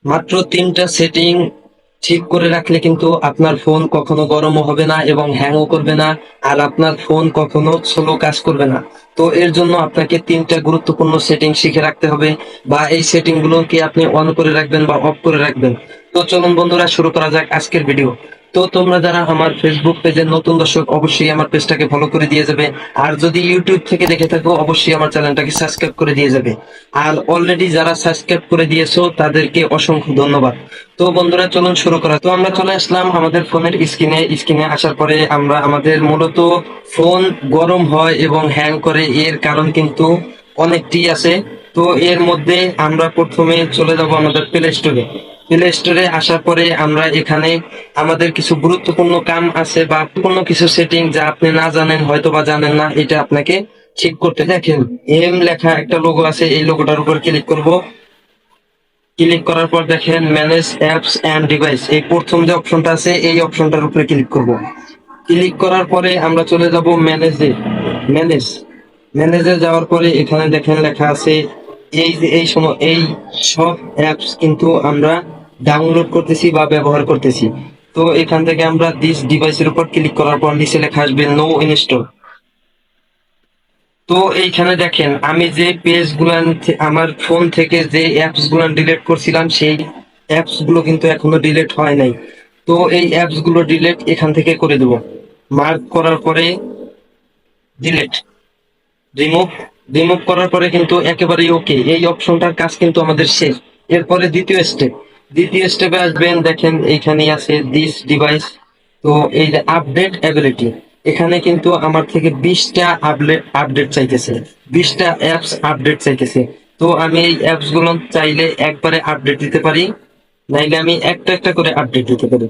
মাত্র 3টা সেটিং ঠিক করে রাখলে কিন্তু আপনার ফোন কখনো গরমও হবে না এবং হ্যাংও করবে না, আর আপনার ফোন কখনো স্লো কাজ করবে না। তো এর জন্য আপনাকে 3টা গুরুত্বপূর্ণ সেটিং শিখে রাখতে হবে, বা এই সেটিং গুলোকে আপনি অন করে রাখবেন বা অফ করে রাখবেন। তো চলুন বন্ধুরা, শুরু করা যাক আজকের ভিডিও। তো তোমরা যারা আমার ফেসবুক পেজের নতুন দর্শক, অবশ্যই আমার পেজটাকে ফলো করে দিয়ে যাবে। আর যদি ইউটিউব থেকে দেখে থাকো, অবশ্যই আমার চ্যানেলটাকে সাবস্ক্রাইব করে দিয়ে যাবে। আর অলরেডি যারা সাবস্ক্রাইব করে দিয়েছো তাদেরকে অসংখ্য ধন্যবাদ। তো বন্ধুরা, চলুন শুরু করা। তো আমরা চলে আসলাম আমাদের ফোনের স্ক্রিনে আসার পরে আমরা আমাদের মূলত ফোন গরম হয় এবং হ্যাং করে এর কারণ কিন্তু অনেকটি আছে। তো এর মধ্যে আমরা প্রথমে চলে যাব আমাদের প্লে স্টোরে। প্লে স্টোরে আসার পরে আমরা এখানে আমাদের কিছু গুরুত্বপূর্ণ কাম আছে বা গুরুত্বপূর্ণ কিছু সেটিং যা আপনি না জানেন, হয়তো বা জানেন না, এটা আপনাকে ঠিক করতে। দেখেন, এম লেখা একটা লোগো আছে, এই লোগোটার উপর ক্লিক করব। ক্লিক করার পর দেখেন ম্যানেজ অ্যাপস এন্ড ডিভাইস, এই প্রথম যে অপশনটা আছে এই অপশনটার উপরে ক্লিক করব। ক্লিক করার পরে আমরা চলে যাব ম্যানেজ ম্যানেজে যাওয়ার পরে এখানে দেখেন লেখা আছে এই যে এই সব অ্যাপস কিন্তু আমরা ডাউনলোড করতেছি বা ব্যবহার করতেছি। তো এখান থেকে আমরা দিস ডিভাইসের উপর ক্লিক করার পর নিচে লেখা আসবে নো ইনস্টল। তো এইখানে দেখেন আমি যে পেজ গুলান আমার ফোন থেকে যে অ্যাপস গুলান ডিলিট করছিলাম, সেই অ্যাপস গুলো কিন্তু এখনো ডিলিট হয় নাই। তো এই অ্যাপস গুলো ডিলিট এখান থেকে করে দেব। মার্ক করার পরে ডিলিট, রিমুভ রিমুভ করার পরে কিন্তু একেবারেই ওকে, এই অপশনটার কাজ কিন্তু আমাদের শেষ। এরপরে দ্বিতীয় স্টেপে আসবেন। দেখেন এইখানে আছে দিস ডিভাইস। তো এই যে আপডেট অ্যাবিলিটি, এখানে কিন্তু আমার থেকে 20টা আপডেট চাইতেছে, 20টা অ্যাপস আপডেট চাইতেছে। তো আমি এই অ্যাপস গুলো চাইলে একবারে আপডেট দিতে পারি, নাইলে আমি একটা একটা করে আপডেট দিতে পারি।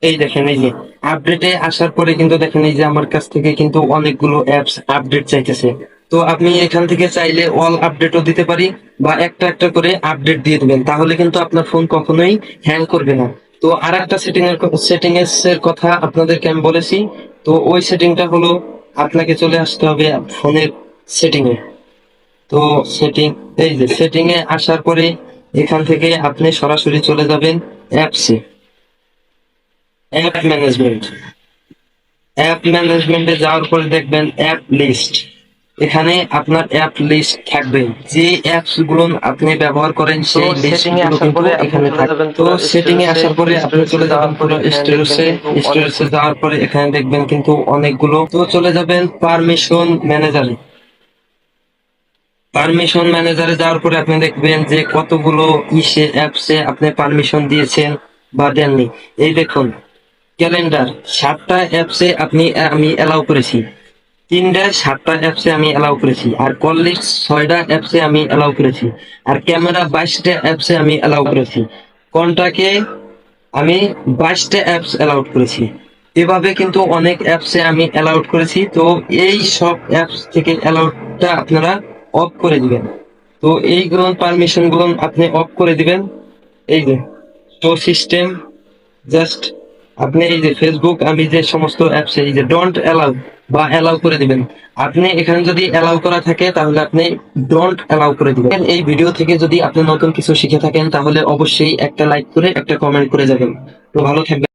এই দেখেন, এই যে আপডেটে আসার পরে কিন্তু দেখেন এই যে আমার কাছ থেকে কিন্তু অনেকগুলো অ্যাপস আপডেট চাইতেছে। তো আপনি এখান থেকে চাইলে অল আপডেটও দিতে পারি, বা একটা একটা করে আপডেট দিয়ে দিবেন, তাহলে কিন্তু আপনার ফোন কখনোই হ্যাং করবে না। তো আর একটা সেটিংস এর কথা আপনাদেরকে আমি বলেছি। তো ওই সেটিংটা হলো, আপনাকে চলে আসতে হবে ফোনের সেটিং এ। তো সেটিং, এই যে সেটিং এ আসার পরে এখান থেকে আপনি সরাসরি চলে যাবেন অ্যাপসে। অ্যাপ ম্যানেজমেন্ট, অ্যাপ ম্যানেজমেন্টে যাওয়ার পরে দেখবেন অ্যাপ লিস্ট। এখানে আপনার অ্যাপ লিস্ট থাকবে, যে অ্যাপস গুলো আপনি ব্যবহার করেন সেই লিস্ট গুলো কিন্তু এখানে থাকবে। তো সেটিং এ আসার পরে আপনি চলে যাবেন পুরো স্টোরেজে। স্টোরেজে যাওয়ার পরে এখানে দেখবেন কিন্তু অনেকগুলো। তো চলে যাবেন পারমিশন ম্যানেজারে। পারমিশন ম্যানেজারে যাওয়ার পরে আপনি দেখবেন যে কতগুলো অ্যাপসে আপনি পারমিশন দিয়েছেন বা দেননি। এই দেখুন, ক্যালেন্ডার 7টা অ্যাপসে আমি অ্যালাউ করেছি, 7টা অ্যাপসে আমি অ্যালাউ করেছি, আর কল লিস্ট 6টা অ্যাপসে আমি অ্যালাউ করেছি, আর ক্যামেরা 22টা অ্যাপসে আমি অ্যালাউ করেছি, কন্টাকে আমি 22টা অ্যাপস অ্যালাউড করেছি। এভাবে কিন্তু অনেক অ্যাপসে আমি অ্যালাউড করেছি। তো এই সব অ্যাপস থেকে অ্যালাউডটা আপনারা অফ করে দিবেন। তো এইগুলো পারমিশন গুলো আপনি অফ করে দিবেন। এই যে শো সিস্টেম, জাস্ট আপনি এই যে ফেসবুক, আমি যে সমস্ত অ্যাপস এই যে ডোন্ট অ্যালাউ বা অ্যালাউ করে দিবেন। আপনি এখানে যদি অ্যালাউ করা থাকে তাহলে আপনি ডোন্ট অ্যালাউ করে দিবেন। এই ভিডিও থেকে যদি আপনি নতুন কিছু শিখে থাকেন তাহলে অবশ্যই একটা লাইক করে একটা কমেন্ট করে যাবেন। তো ভালো থাকবেন।